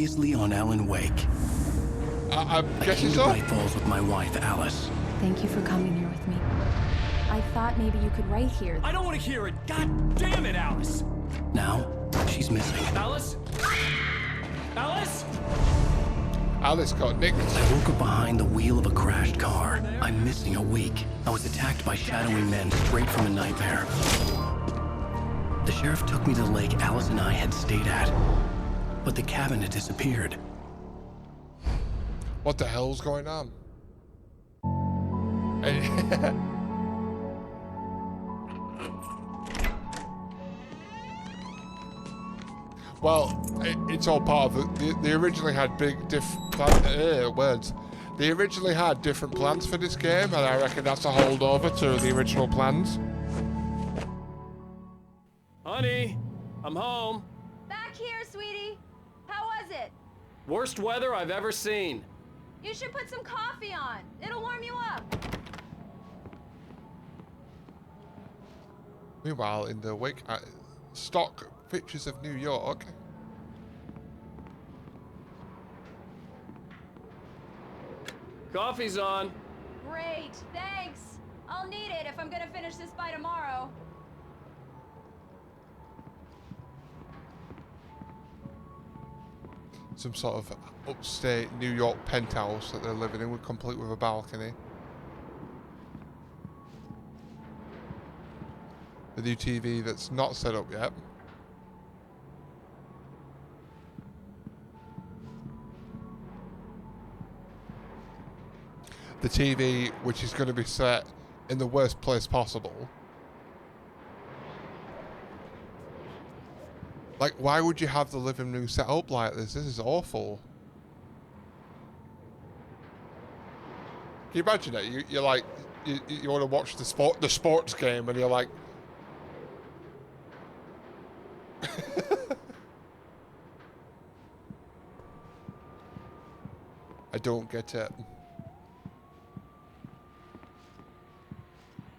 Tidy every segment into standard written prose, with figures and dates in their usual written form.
Previously on Alan Wake. I'm I guessing came to so. Bright Falls with my wife, Alice. Thank you for coming here with me. I thought maybe you could write here. I don't want to hear it. God damn it, Alice. Now, she's missing. Alice? Alice? Alice got nicked. I woke up behind the wheel of a crashed car. I'm missing a week. I was attacked by shadowy men straight from a nightmare. The sheriff took me to the lake Alice and I had stayed at, but the cabin had disappeared. What the hell's going on? Hey. Well, it's all part of it. They originally had words. They originally had different plans for this game, and I reckon that's a holdover to the original plans. Honey, I'm home. Back here, sweetie. How was it? Worst weather I've ever seen. You should put some coffee on. It'll warm you up. Meanwhile, in the wake, stock pictures of New York. Coffee's on. Great, thanks. I'll need it if I'm gonna finish this by tomorrow. Some sort of upstate New York penthouse that they're living in, complete with a balcony. The new TV that's not set up yet. The TV, which is going to be set in the worst place possible. Like, why would you have the living room set up like this? This is awful. Can you imagine it? You're like, you want to watch the sports game, and you're like, I don't get it.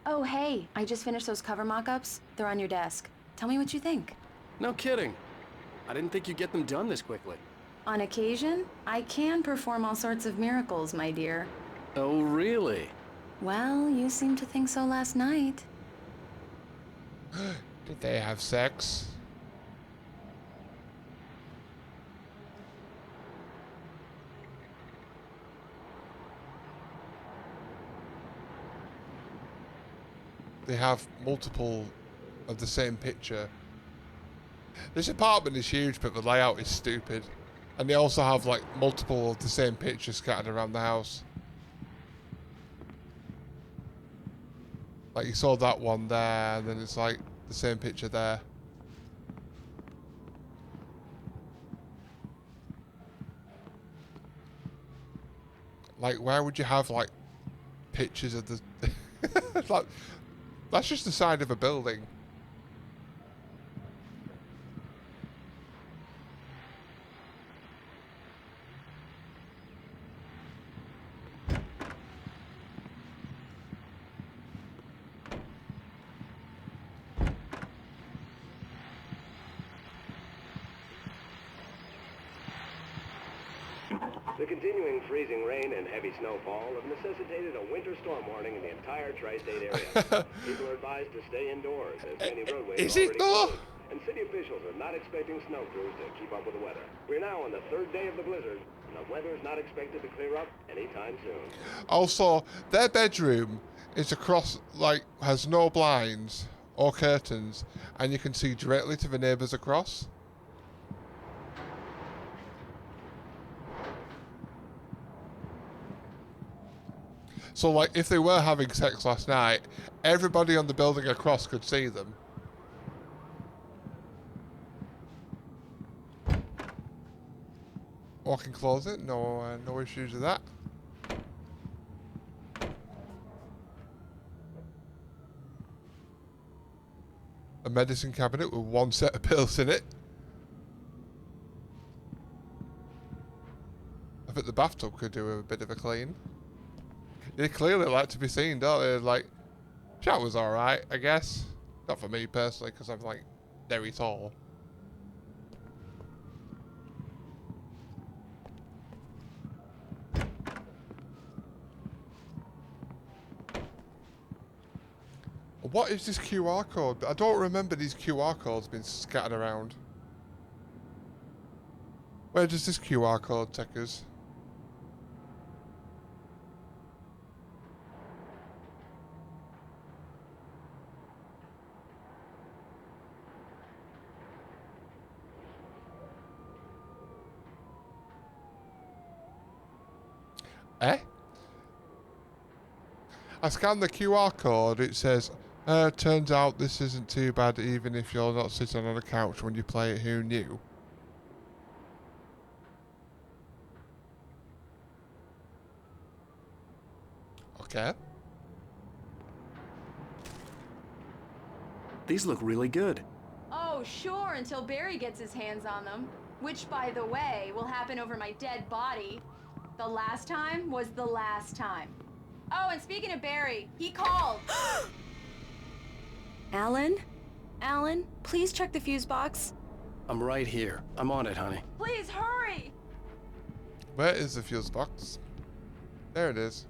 Oh, hey, I just finished those cover mock-ups. They're on your desk. Tell me what you think. No kidding. I didn't think you'd get them done this quickly. On occasion, I can perform all sorts of miracles, my dear. Oh, really? Well, you seemed to think so last night. Did they have sex? They have multiple of the same picture. This apartment is huge, but the layout is stupid. And they also have like multiple of the same pictures scattered around the house. Like you saw that one there, and then it's like the same picture there. Like, where would you have like pictures of the like, that's just the side of a building. The continuing freezing rain and heavy snowfall have necessitated a winter storm warning in the entire tri-state area. People are advised to stay indoors as many roadways Is are it already though? closed, and city officials are not expecting snow crews to keep up with the weather. We're now on the third day of the blizzard, and the weather is not expected to clear up anytime soon. Also, their bedroom is across, like, has no blinds or curtains, and you can see directly to the neighbours across. So, like, if they were having sex last night, everybody on the building across could see them. Walk-in closet, no issues with that. A medicine cabinet with one set of pills in it. I think the bathtub could do with a bit of a clean. They clearly like to be seen, don't they? Like, shower's alright, I guess. Not for me personally, because I'm like very tall. What is this QR code? I don't remember these QR codes being scattered around. Where does this QR code take us? Eh? I scanned the QR code. It says, turns out this isn't too bad even if you're not sitting on a couch when you play it. Who knew? Okay. These look really good. Oh, sure, until Barry gets his hands on them. Which, by the way, will happen over my dead body. The last time was the last time. Oh, and speaking of Barry, he called. Alan? Alan, please check the fuse box. I'm right here. I'm on it, honey. Please hurry! Where is the fuse box? There it is.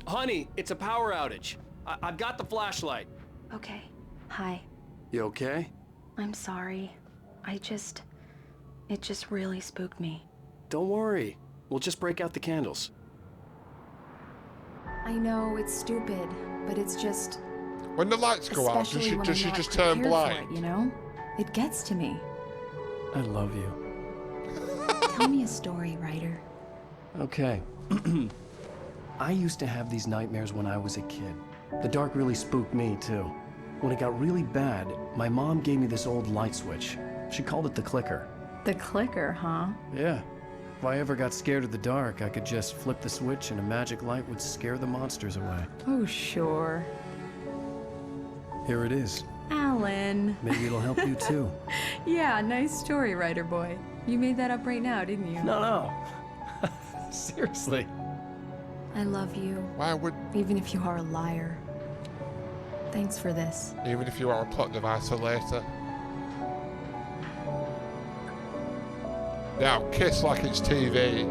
Honey, it's a power outage. I've got the flashlight. Okay. Hi. You okay? I'm sorry. It just really spooked me. Don't worry. We'll just break out the candles. I know it's stupid, but it's just... When the lights go out, does she just turn blind? It, you know? It gets to me. I love you. Tell me a story, writer. Okay. I used to have these nightmares when I was a kid. The dark really spooked me, too. When it got really bad, my mom gave me this old light switch. She called it the clicker. The clicker, huh? Yeah. If I ever got scared of the dark, I could just flip the switch and a magic light would scare the monsters away. Oh, sure. Here it is. Alan. Maybe it'll help you, too. Yeah, nice story, writer boy. You made that up right now, didn't you? No. Seriously. I love you, Why would... even if you are a liar. Thanks for this. Even if you are a plot device for later. Now, kiss like it's TV.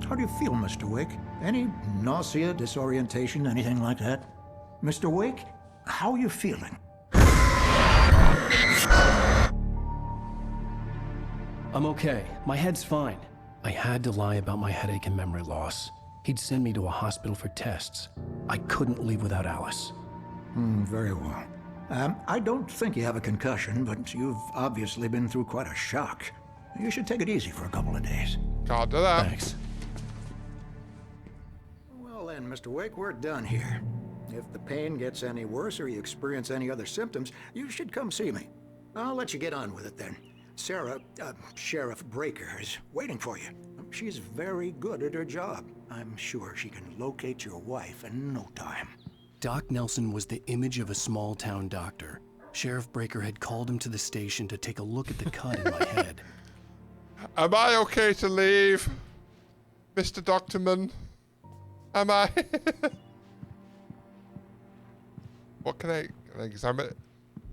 How do you feel, Mr. Wake? Any nausea, disorientation, anything like that? Mr. Wake, how are you feeling? I'm okay. My head's fine. I had to lie about my headache and memory loss. He'd send me to a hospital for tests. I couldn't leave without Alice. Very well. I don't think you have a concussion, but you've obviously been through quite a shock. You should take it easy for a couple of days. Can't do that. Thanks. Well then, Mr. Wake, we're done here. If the pain gets any worse or you experience any other symptoms, you should come see me. I'll let you get on with it then. Sarah, Sheriff Breaker, is waiting for you. She's very good at her job. I'm sure she can locate your wife in no time. Doc Nelson was the image of a small-town doctor. Sheriff Breaker had called him to the station to take a look at the cut in my head. Am I okay to leave, Mr. Doctorman? Am I? What can I examine?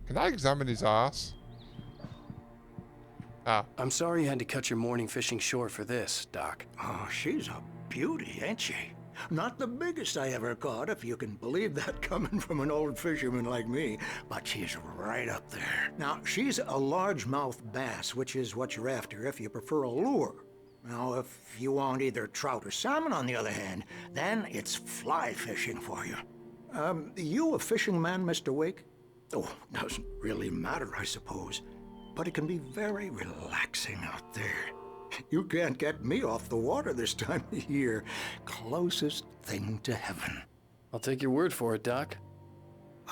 Can I examine his ass? Ah. I'm sorry you had to cut your morning fishing short for this, Doc. Oh, she's a beauty, ain't she? Not the biggest I ever caught, if you can believe that coming from an old fisherman like me, but she's right up there. Now, she's a largemouth bass, which is what you're after if you prefer a lure. Now, if you want either trout or salmon, on the other hand, then it's fly fishing for you. You a fishing man, Mr. Wake? Oh, doesn't really matter, I suppose. But it can be very relaxing out there. You can't get me off the water this time of year. Closest thing to heaven. I'll take your word for it, Doc.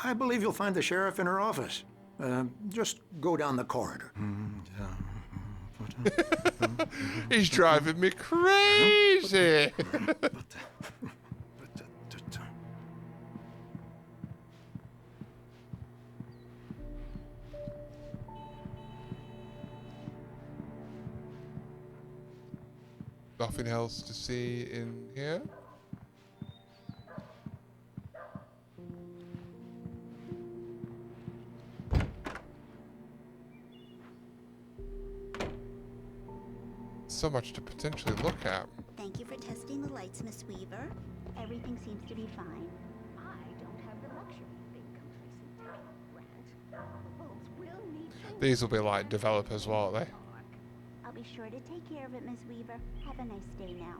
I believe you'll find the sheriff in her office. Just go down the corridor. He's driving me crazy. Nothing else to see in here. so much to potentially look at. Thank you for testing the lights, Miss Weaver. Everything seems to be fine. I don't have the luxury of being complacent. Grant, the bulbs will need changing. These will be like developers, won't they? I'll be sure to take care of it, Miss Weaver. Have a nice day now.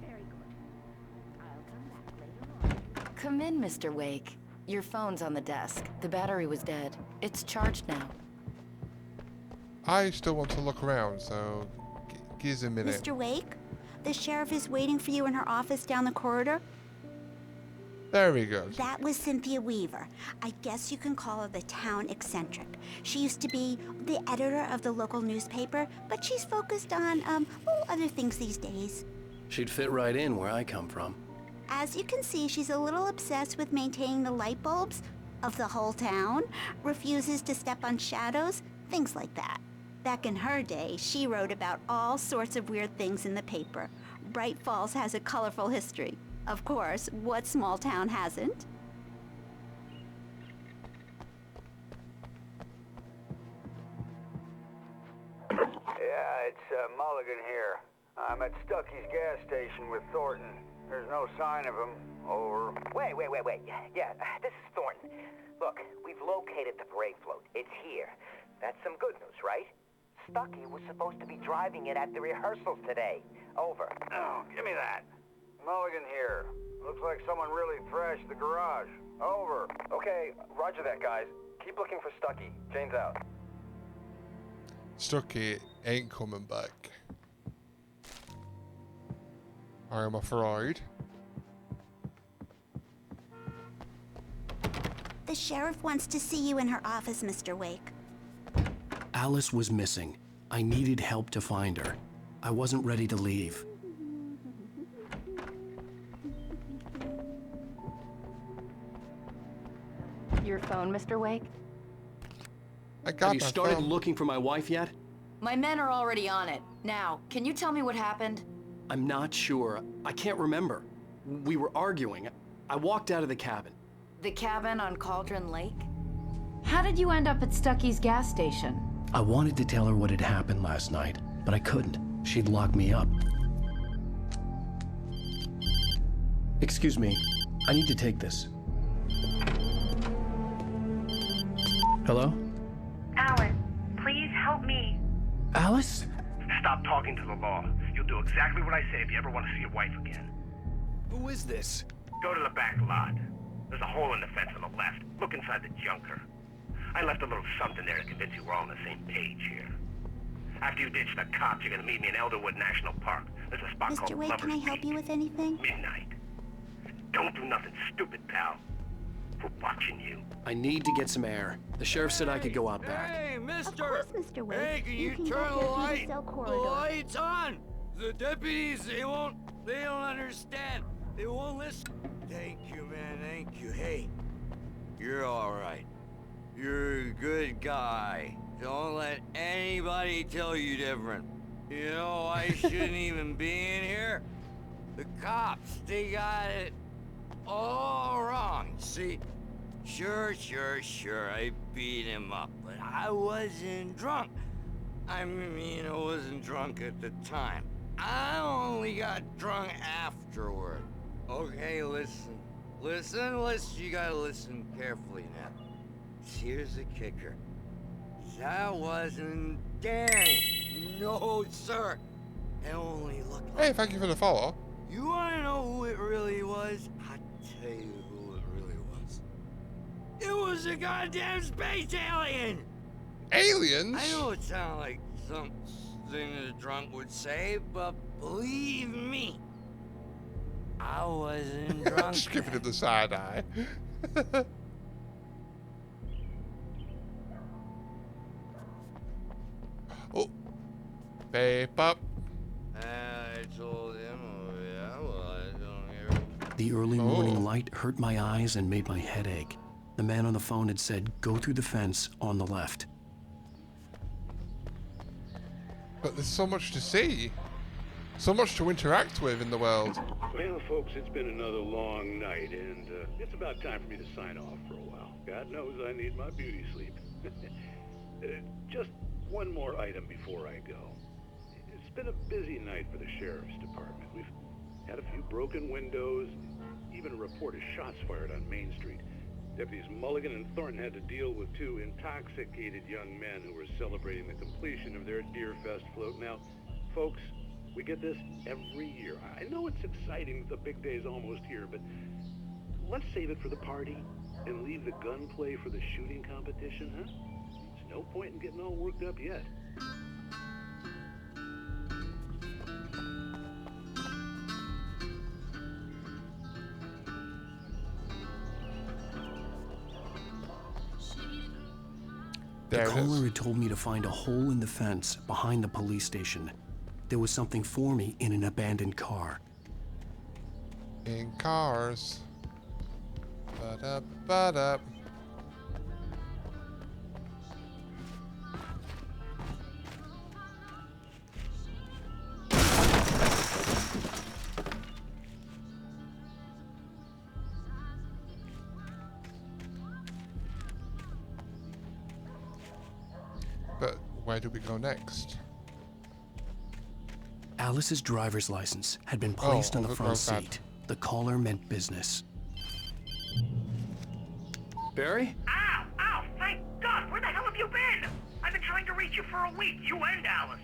Very good. I'll come back later on. Come in, Mr. Wake. Your phone's on the desk. The battery was dead. It's charged now. I still want to look around, so give us a minute. Mr. Wake, the sheriff is waiting for you in her office down the corridor. Very good. That was Cynthia Weaver. I guess you can call her the town eccentric. She used to be the editor of the local newspaper, but she's focused on, other things these days. She'd fit right in where I come from. As you can see, she's a little obsessed with maintaining the light bulbs of the whole town, refuses to step on shadows, things like that. Back in her day, she wrote about all sorts of weird things in the paper. Bright Falls has a colorful history. Of course, what small town hasn't? Yeah, it's Mulligan here. I'm at Stucky's gas station with Thornton. There's no sign of him. Over. Wait. Yeah, this is Thornton. Look, we've located the parade float. It's here. That's some good news, right? Stucky was supposed to be driving it at the rehearsals today. Over. Oh, give me that. Mulligan here. Looks like someone really thrashed the garage. Over. Okay, roger that, guys. Keep looking for Stucky. Jane's out. Stucky ain't coming back. I am afraid. The sheriff wants to see you in her office, Mr. Wake. Alice was missing. I needed help to find her. I wasn't ready to leave. Your phone, Mr. Wake? I got Have you my started phone. looking for my wife yet? My men are already on it. Now, can you tell me what happened? I'm not sure. I can't remember. We were arguing. I walked out of the cabin. The cabin on Cauldron Lake? How did you end up at Stucky's gas station? I wanted to tell her what had happened last night, but I couldn't. She'd locked me up. Excuse me. I need to take this. Hello? Alan, please help me. Alice? Stop talking to the law. You'll do exactly what I say if you ever want to see your wife again. Who is this? Go to the back lot. There's a hole in the fence on the left. Look inside the junker. I left a little something there to convince you we're all on the same page here. After you ditch the cops, you're gonna meet me in Elderwood National Park. There's a spot Mr. called Wake, can I Lover's help you Peak. with anything? Midnight. Don't do nothing stupid, pal. We're watching you. I need to get some air. The sheriff said I could go out back. Hey, Of mister! course, Mr. Wake. Hey, can you can turn go the here through the light? cell The corridor. light's on! The deputies, they don't understand. They won't listen. Thank you, man, thank you. Hey, you're all right. You're a good guy. Don't let anybody tell you different. You know, I shouldn't even be in here. The cops, they got it all wrong. See, sure, I beat him up, but I wasn't drunk. I mean, I wasn't drunk at the time. I only got drunk afterward. Okay, listen. You gotta listen carefully now. Here's the kicker. That wasn't Danny. No, sir. It only looked like... Hey, thank you for the follow. You wanna know who it really was? I'll tell you who it really was. It was a goddamn space alien! Aliens? I know it sounds like something a drunk would say, but believe me, I wasn't drunk. Just giving it the side eye. Oh. Vape up. I told him, oh yeah, well, I don't hear. The early morning light hurt my eyes and made my head ache. The man on the phone had said, go through the fence on the left. But there's so much to see. So much to interact with in the world. Well, folks, it's been another long night, and it's about time for me to sign off for a while. God knows I need my beauty sleep. Just one more item before I go. been a busy night for the sheriff's department. We've had a few broken windows, even a report of shots fired on Main Street. Deputies Mulligan and Thornton had to deal with two intoxicated young men who were celebrating the completion of their Deerfest float. Now, folks, we get this every year. I know it's exciting that the big day's almost here, but let's save it for the party and leave the gunplay for the shooting competition, huh? There's no point in getting all worked up yet. There The it caller is. had told me to find a hole in the fence behind the police station. There was something for me in an abandoned car. In cars. Ba-da, ba-da. But where do we go next? Alice's driver's license had been placed on the front okay. seat. The caller meant business. Barry? Ow! Ow! Thank God! Where the hell have you been? I've been trying to reach you for a week, you and Alice.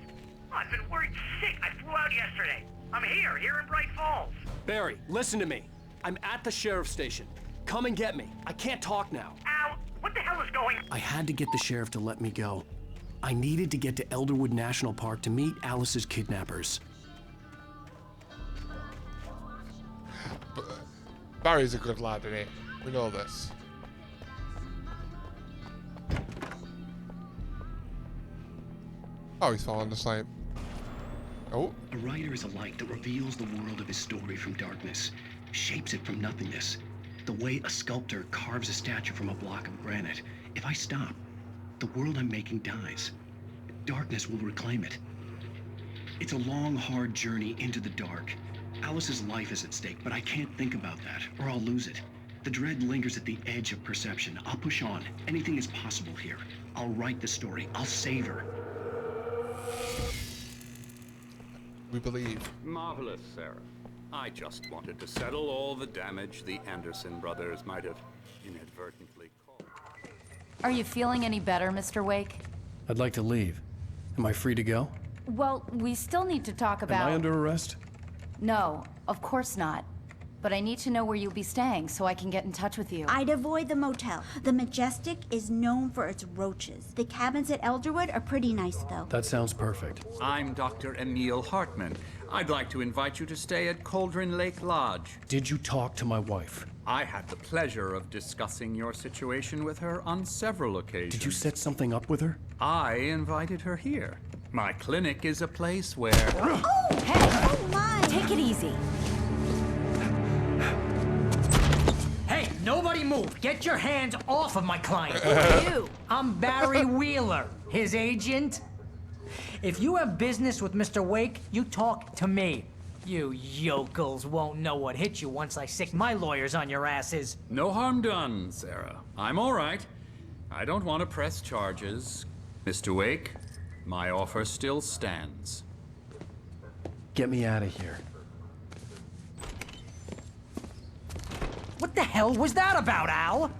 I've been worried sick. I flew out yesterday. I'm here in Bright Falls. Barry, listen to me. I'm at the sheriff's station. Come and get me. I can't talk now. Ow! What the hell is going on? I had to get the sheriff to let me go. I needed to get to Elderwood National Park to meet Alice's kidnappers. Barry's a good lad, isn't he? We know this. Oh, he's falling asleep. Oh. A writer is a light that reveals the world of his story from darkness, shapes it from nothingness. The way a sculptor carves a statue from a block of granite. If I stop, the world I'm making dies. Darkness will reclaim it. It's a long, hard journey into the dark. Alice's life is at stake, but I can't think about that, or I'll lose it. The dread lingers at the edge of perception. I'll push on. Anything is possible here. I'll write the story. I'll save her. We believe. Marvelous, Sarah. I just wanted to settle all the damage the Anderson brothers might have inadvertently caused. Are you feeling any better, Mr. Wake? I'd like to leave. Am I free to go? Well, we still need to talk about... Am I under arrest? No, of course not. But I need to know where you'll be staying so I can get in touch with you. I'd avoid the motel. The Majestic is known for its roaches. The cabins at Elderwood are pretty nice, though. That sounds perfect. I'm Dr. Emil Hartman. I'd like to invite you to stay at Cauldron Lake Lodge. Did you talk to my wife? I had the pleasure of discussing your situation with her on several occasions. Did you set something up with her? I invited her here. My clinic is a place where... Oh! Hey! Oh, my! Take it easy. Hey, nobody move. Get your hands off of my client. Who are you? I'm Barry Wheeler, his agent. If you have business with Mr. Wake, you talk to me. You yokels won't know what hit you once I sick my lawyers on your asses. No harm done, Sarah. I'm all right. I don't want to press charges. Mr. Wake, my offer still stands. Get me out of here. What the hell was that about, Al?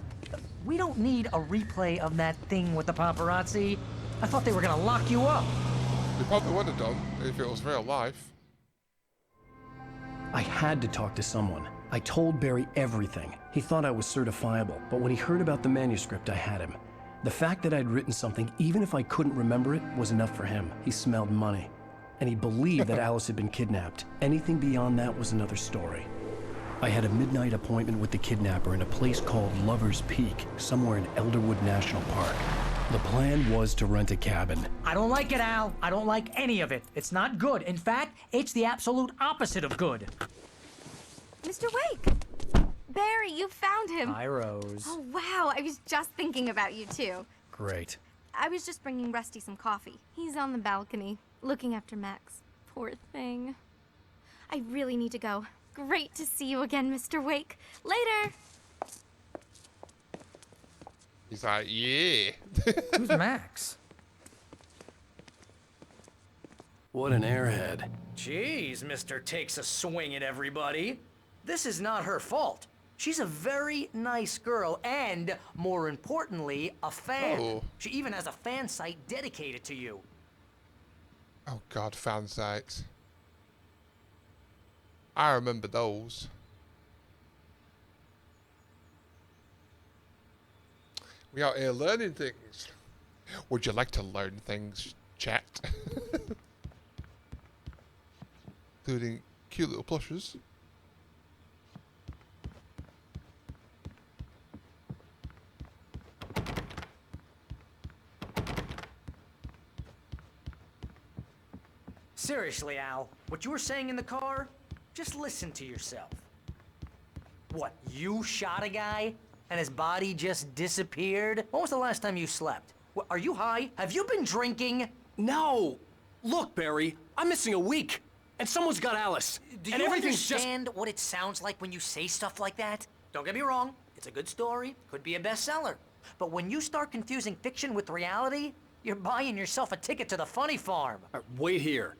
We don't need a replay of that thing with the paparazzi. I thought they were gonna lock you up. We probably would have done if it was real life. I had to talk to someone. I told Barry everything. He thought I was certifiable, but when he heard about the manuscript, I had him. The fact that I'd written something, even if I couldn't remember it, was enough for him. He smelled money. And he believed that Alice had been kidnapped. Anything beyond that was another story. I had a midnight appointment with the kidnapper in a place called Lover's Peak, somewhere in Elderwood National Park. The plan was to rent a cabin. I don't like it, Al. I don't like any of it. It's not good. In fact, it's the absolute opposite of good. Mr. Wake! Barry, you found him. Hi, Rose. Oh, wow. I was just thinking about you, too. Great. I was just bringing Rusty some coffee. He's on the balcony, looking after Max. Poor thing. I really need to go. Great to see you again, Mr. Wake. Later! He's like, yeah. Who's Max? What an airhead. Jeez, Mr. Takes a swing at everybody. This is not her fault. She's a very nice girl and, more importantly, a fan. Oh. She even has a fan site dedicated to you. Oh God, fan sites. I remember those. We out here learning things. Would you like to learn things, chat? Including cute little plushes. Seriously, Al, what you were saying in the car, just listen to yourself. What, you shot a guy and his body just disappeared? When was the last time you slept? What, are you high? Have you been drinking? No! Look, Barry, I'm missing a week, and someone's got Alice. Do and you everything's understand what it sounds like when you say stuff like that? Don't get me wrong, it's a good story, could be a bestseller. But when you start confusing fiction with reality, you're buying yourself a ticket to the funny farm. Wait here.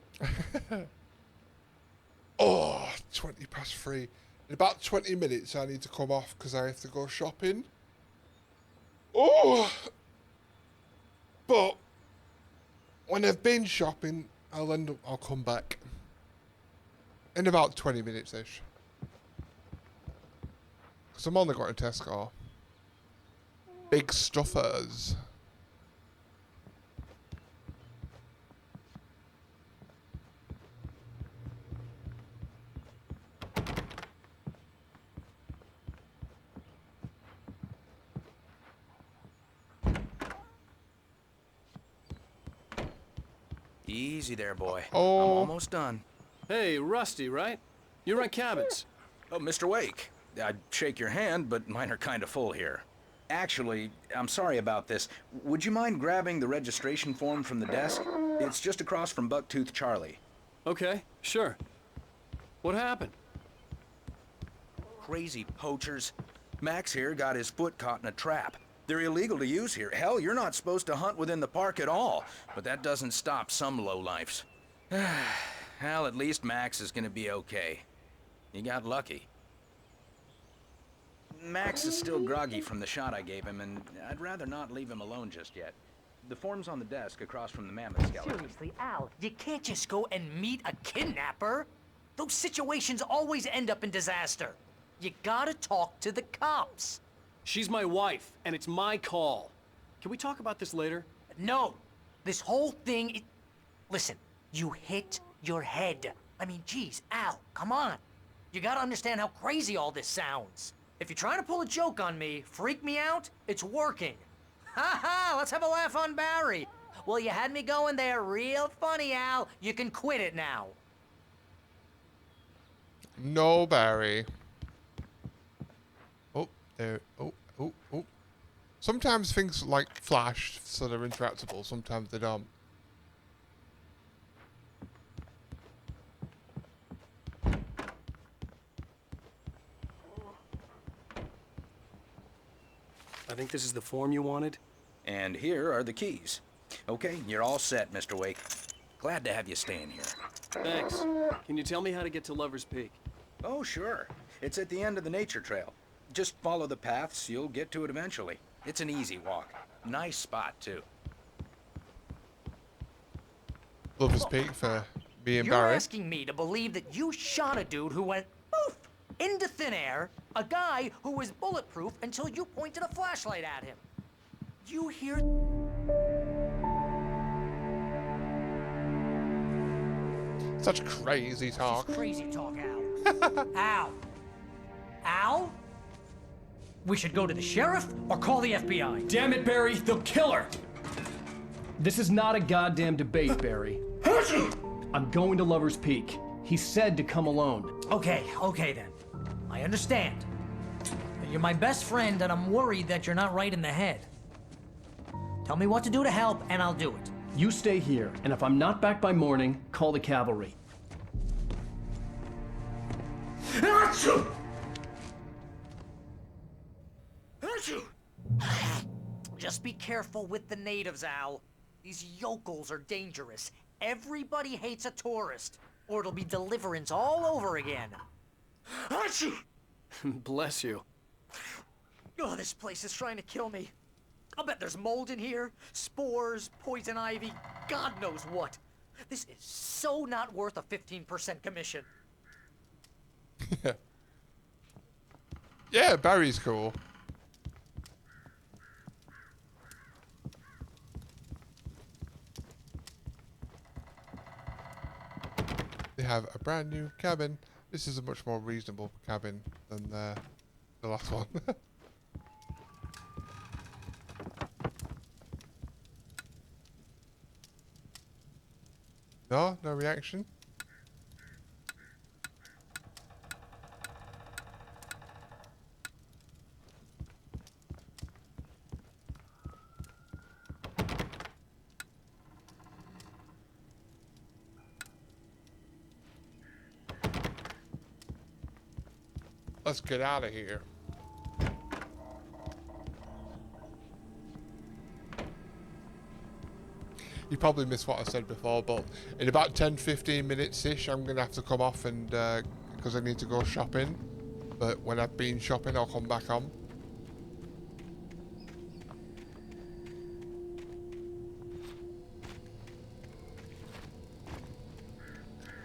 Oh, 3:20. In about 20 minutes I need to come off because I have to go shopping. Oh! But when I've been shopping, I'll come back. In about 20 minutes-ish. Because I'm only going to Tesco. Big stuffers. Easy there, boy. Oh. I'm almost done. Hey, Rusty, right? You run cabins. Oh, Mr. Wake. I'd shake your hand, but mine are kind of full here. Actually, I'm sorry about this. Would you mind grabbing the registration form from the desk? It's just across from Bucktooth Charlie. Okay, sure. What happened? Crazy poachers. Max here got his foot caught in a trap. They're illegal to use here. Hell, you're not supposed to hunt within the park at all. But that doesn't stop some lowlifes. Hell, at least Max is gonna be okay. He got lucky. Max is still groggy from the shot I gave him, and I'd rather not leave him alone just yet. The form's on the desk across from the mammoth skeleton. Seriously, Al, you can't just go and meet a kidnapper. Those situations always end up in disaster. You gotta talk to the cops. She's my wife, and it's my call. Can we talk about this later? No. This whole thing Listen, you hit your head. I mean, geez, Al, come on. You gotta understand how crazy all this sounds. If you're trying to pull a joke on me, freak me out, it's working. Ha ha, let's have a laugh on Barry. Well, you had me going there real funny, Al. You can quit it now. No, Barry. Oh, there. Oh, oh, oh. Sometimes things like flash, so they're interactable. Sometimes they don't. I think this is the form you wanted. And here are the keys. Okay, you're all set, Mr. Wake. Glad to have you staying here. Thanks. Can you tell me how to get to Lover's Peak? Oh, sure. It's at the end of the nature trail. Just follow the paths, you'll get to it eventually. It's an easy walk. Nice spot, too. Lover's Peak for me and You're Barry. asking me to believe that you shot a dude who went poof into thin air, a guy who was bulletproof until you pointed a flashlight at him. You hear... Such crazy talk. Crazy talk, Al. Al. Al? We should go to the sheriff or call the FBI. Damn it, Barry, they'll kill her! This is not a goddamn debate, Barry. I'm going to Lover's Peak. He said to come alone. Okay then. I understand. You're my best friend, and I'm worried that you're not right in the head. Tell me what to do to help, and I'll do it. You stay here, and if I'm not back by morning, call the cavalry. Just be careful with the natives, Al. These yokels are dangerous. Everybody hates a tourist, or it'll be Deliverance all over again. Achoo! Bless you. Oh, this place is trying to kill me. I'll bet there's mold in here, spores, poison ivy, God knows what. This is so not worth a 15% commission. Yeah, Barry's cool. They have a brand new cabin. This is a much more reasonable cabin than the last one. No reaction. Let's get out of here. You probably missed what I said before, but in about 10-15 minutes-ish, I'm going to have to come off and because I need to go shopping. But when I've been shopping, I'll come back on.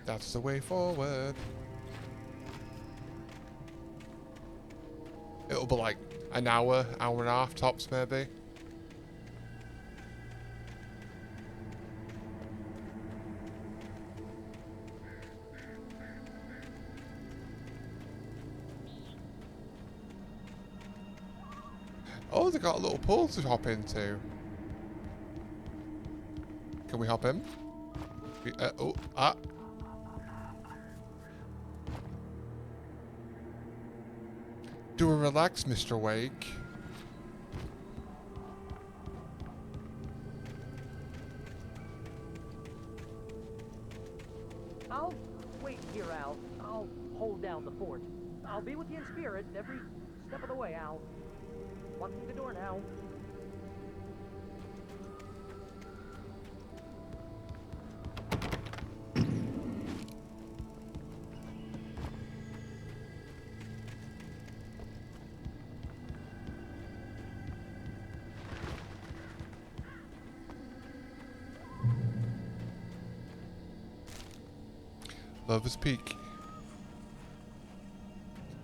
That's the way forward. It'll be like an hour and a half tops, maybe. Oh, they got a little pool to hop into. Can we hop in? Do a relax, Mr. Wake. I'll wait here, Al. I'll hold down the fort. I'll be with you in spirit every step of the way, Al. Walk through the door now. Lover's Peak.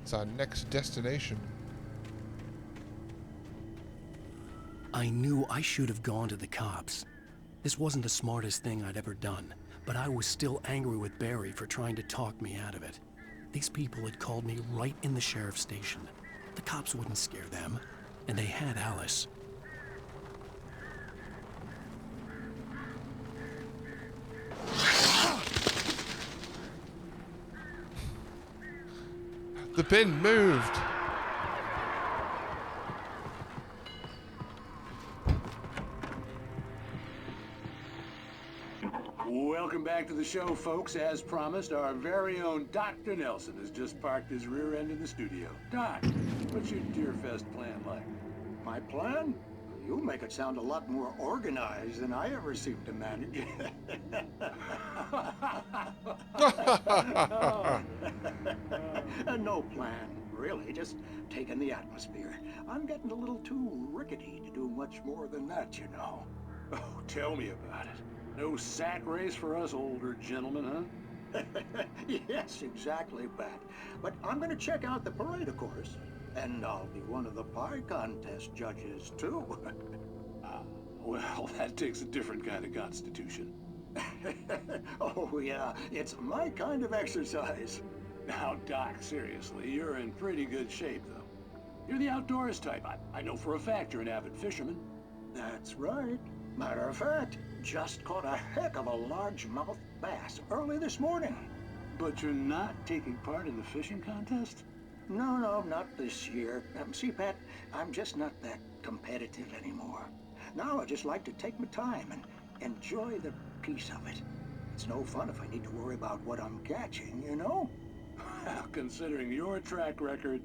It's our next destination. I knew I should have gone to the cops. This wasn't the smartest thing I'd ever done, but I was still angry with Barry for trying to talk me out of it. These people had called me right in the sheriff's station. The cops wouldn't scare them, and they had Alice. The bin moved. Welcome back to the show, folks. As promised, our very own Dr. Nelson has just parked his rear end in the studio. Doc, what's your Deerfest plan like? My plan? You make it sound a lot more organized than I ever seem to manage. No plan, really. Just taking the atmosphere. I'm getting a little too rickety to do much more than that, you know. Oh, tell me about it. No sack race for us older gentlemen, huh? Yes, exactly, Pat. But I'm going to check out the parade, of course. And I'll be one of the pie contest judges, too. Well, that takes a different kind of constitution. Oh, yeah. It's my kind of exercise. Now, Doc, seriously, you're in pretty good shape, though. You're the outdoors type. I know for a fact you're an avid fisherman. That's right. Matter of fact, just caught a heck of a largemouth bass early this morning. But you're not taking part in the fishing contest? No, not this year. See, Pat, I'm just not that competitive anymore. Now I just like to take my time and enjoy the peace of it. It's no fun if I need to worry about what I'm catching, you know? Well, considering your track record,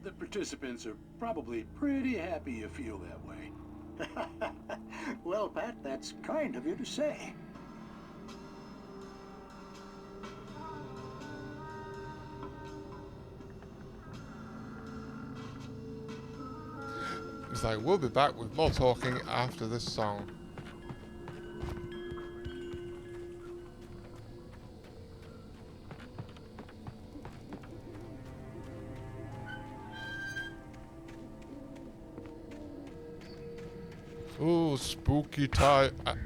the participants are probably pretty happy you feel that way. Well, Pat, that's kind of you to say. It's like, we'll be back with more talking after this song. Ooh, spooky tires.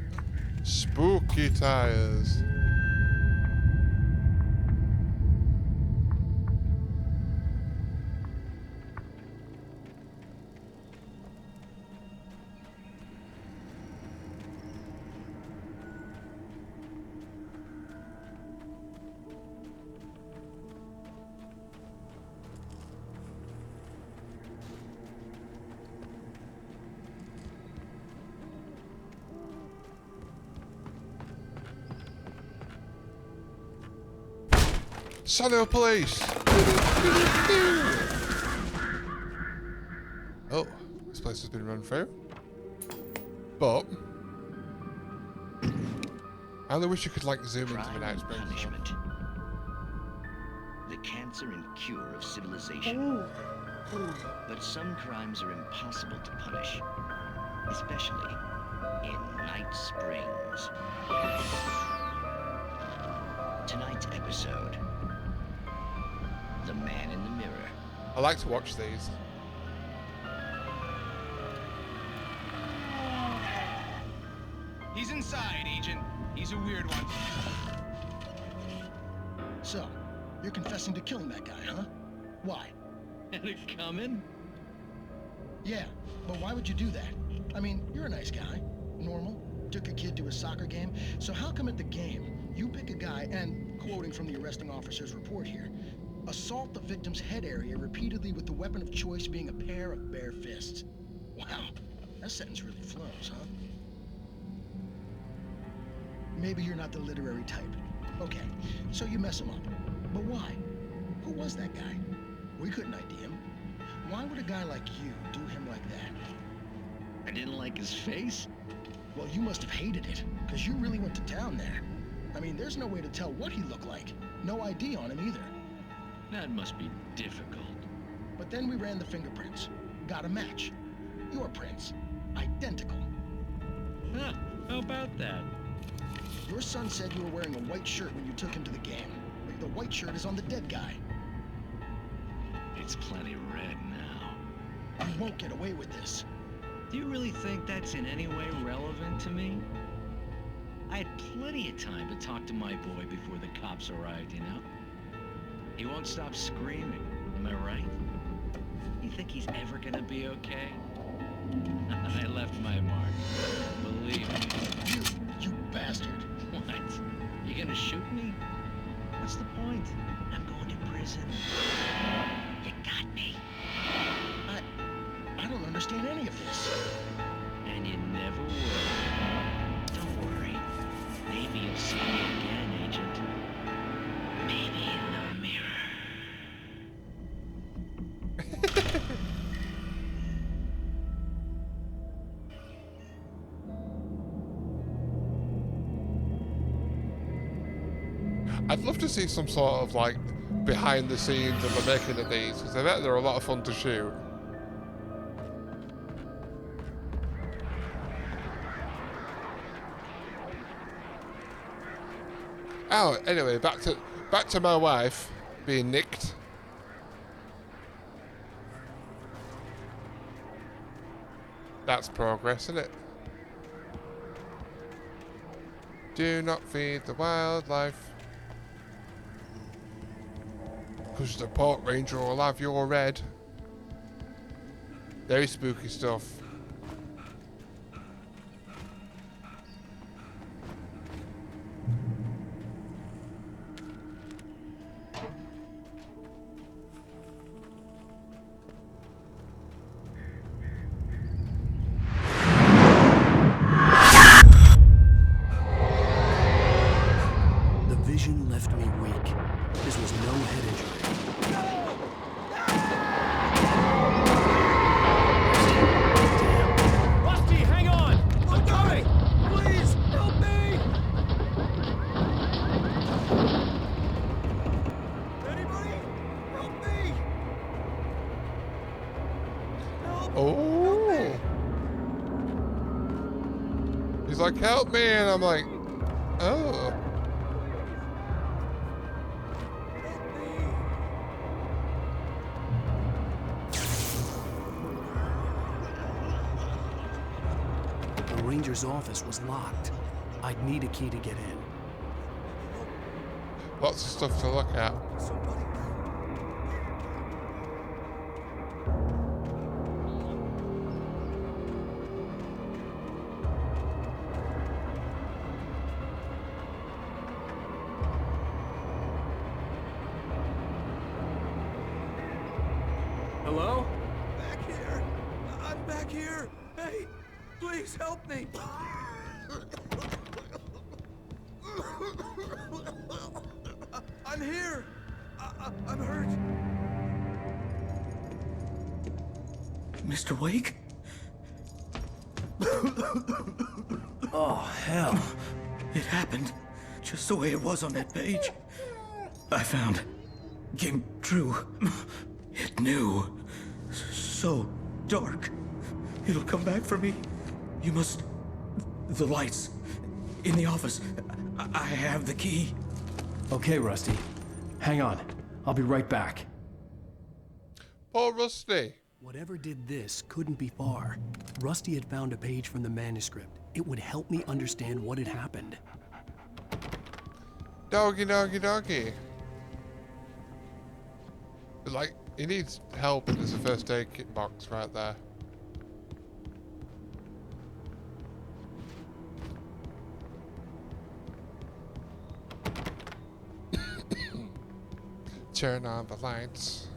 Son of a police! Oh, this place has been run through. But I only wish you could like zoom into the night spring. Punishment. The cancer and cure of civilization. But some crimes are impossible to punish, especially in Night Springs. Tonight's episode, The Man in the Mirror. I like to watch these. He's inside, Agent. He's a weird one. So, you're confessing to killing that guy, huh? Why? Had it coming? Yeah, but why would you do that? I mean, you're a nice guy. Normal. Took a kid to a soccer game. So how come at the game, you pick a guy and, quoting from the arresting officer's report here, assault the victim's head area repeatedly with the weapon of choice being a pair of bare fists? Wow, that sentence really flows, huh? Maybe you're not the literary type. Okay, so you mess him up. But why? Who was that guy? We couldn't ID him. Why would a guy like you do him like that? I didn't like his face? Well, you must have hated it, because you really went to town there. I mean, there's no way to tell what he looked like. No ID on him either. That must be difficult. But then we ran the fingerprints. Got a match. Your prints. Identical. Huh, how about that? Your son said you were wearing a white shirt when you took him to the game. The white shirt is on the dead guy. It's plenty red now. You won't get away with this. Do you really think that's in any way relevant to me? I had plenty of time to talk to my boy before the cops arrived, you know? He won't stop screaming, am I right? You think he's ever gonna be okay? I left my mark. Believe me. You bastard. What? You gonna shoot me? What's the point? I'm going to prison. You got me. I don't understand any of this. And you never will. Don't worry. Maybe you'll see me again, Agent. Maybe in the mirror. I'd love to see some sort of like behind the scenes of the making of these, because I bet they're a lot of fun to shoot. Oh, anyway, back to my wife being nicked. That's progress, isn't it? Do not feed the wildlife, because the park ranger will have your red. Very spooky stuff. The vision left me weak. This was no head injury. Rusty, hang on! I'm coming! Please, help me! Anybody? Help me! Help! Oh! He's like, help me, and I'm like, oh. The ranger's office was locked. I'd need a key to get in. Lots of stuff to look at. Hello? Back here. I'm back here. Hey, please help me. I'm here. I'm hurt. Mr. Wake? Oh, hell. It happened just the way it was on that page. I found. Came true. It knew. So dark. It'll come back for me. You must... The lights. In the office. I have the key. Okay, Rusty. Hang on. I'll be right back. Poor Rusty. Whatever did this couldn't be far. Rusty had found a page from the manuscript. It would help me understand what had happened. Doggy, doggy, doggy. Like, he needs help, and there's a first aid kit box right there. Turn on the lights.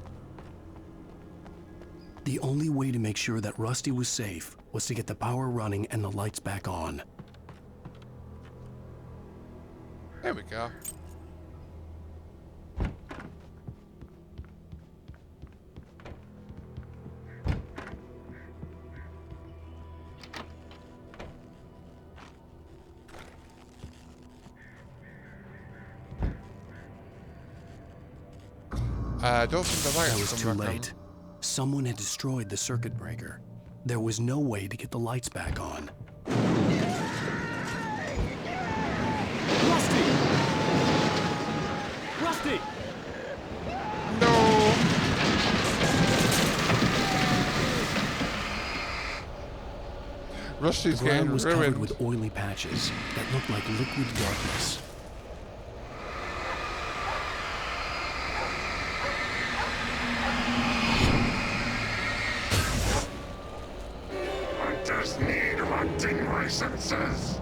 The only way to make sure that Rusty was safe was to get the power running and the lights back on. There we go. Don't think the lights That was too late. Someone had destroyed the circuit breaker. There was no way to get the lights back on. Rusty! Rusty! No! Rusty's The ground getting was ruined. covered with oily patches that looked like liquid darkness. Hunters need hunting licenses.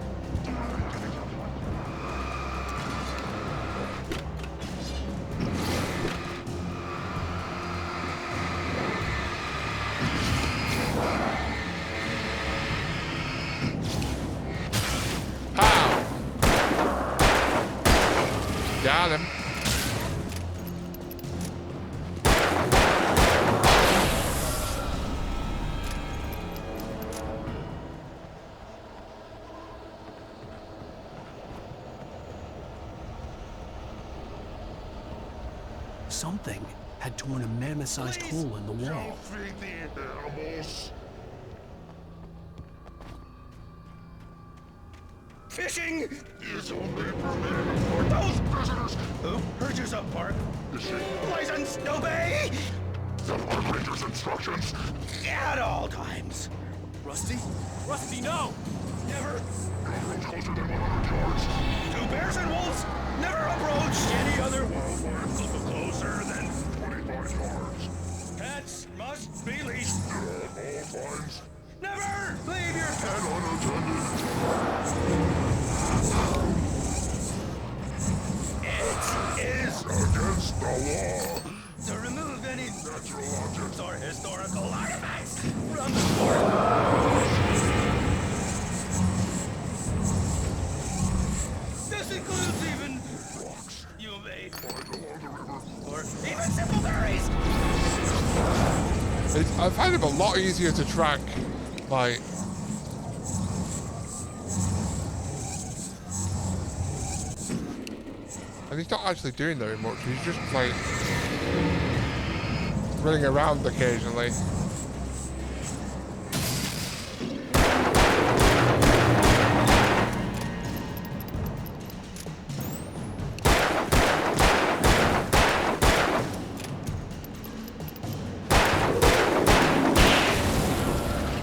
Got him. Something had torn a mammoth-sized hole in the wall. Feed the animals. Fishing is only permitted for those prisoners who purchase a park license to obey the park ranger's instructions at all times. Rusty? Rusty, no! Never. Anything closer than 100 yards. To bears and wolves, never approach any other wildlife closer than 25 yards. Pets must be leashed. At all times. Never leave your pet unattended. It is against the law to remove any natural objects or historical artifacts from the fort. This includes even rocks you may find along the river or even simple berries. I find him a lot easier to track, like. And he's not actually doing very much, he's just like running around occasionally.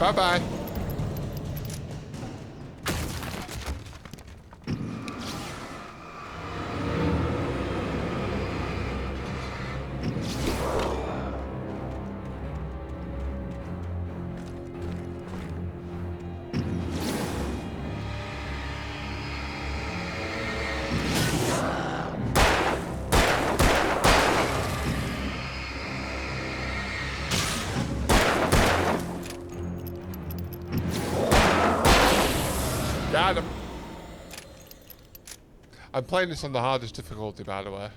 Bye-bye. Got him. I'm playing this on the hardest difficulty, by the way.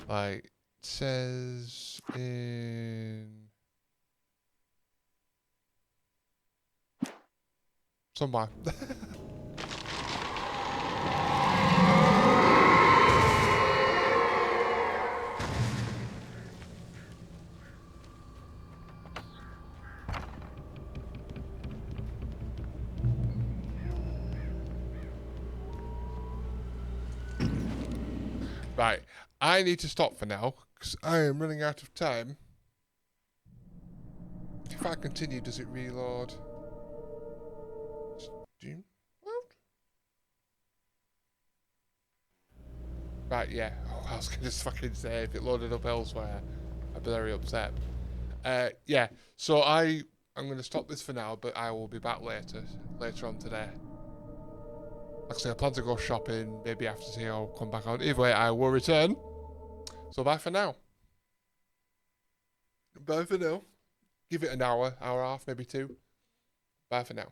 Like, it says in... somewhere. Right, I need to stop for now, because I am running out of time. If I continue, does it reload? Right, yeah. Oh, I was going to fucking say, if it loaded up elsewhere, I'd be very upset. Yeah, so I'm going to stop this for now, but I will be back later on today. Like I say, I plan to go shopping, maybe after tea I'll come back on. Either way, I will return. So bye for now. Bye for now. Give it an hour, hour and a half, maybe 2. Bye for now.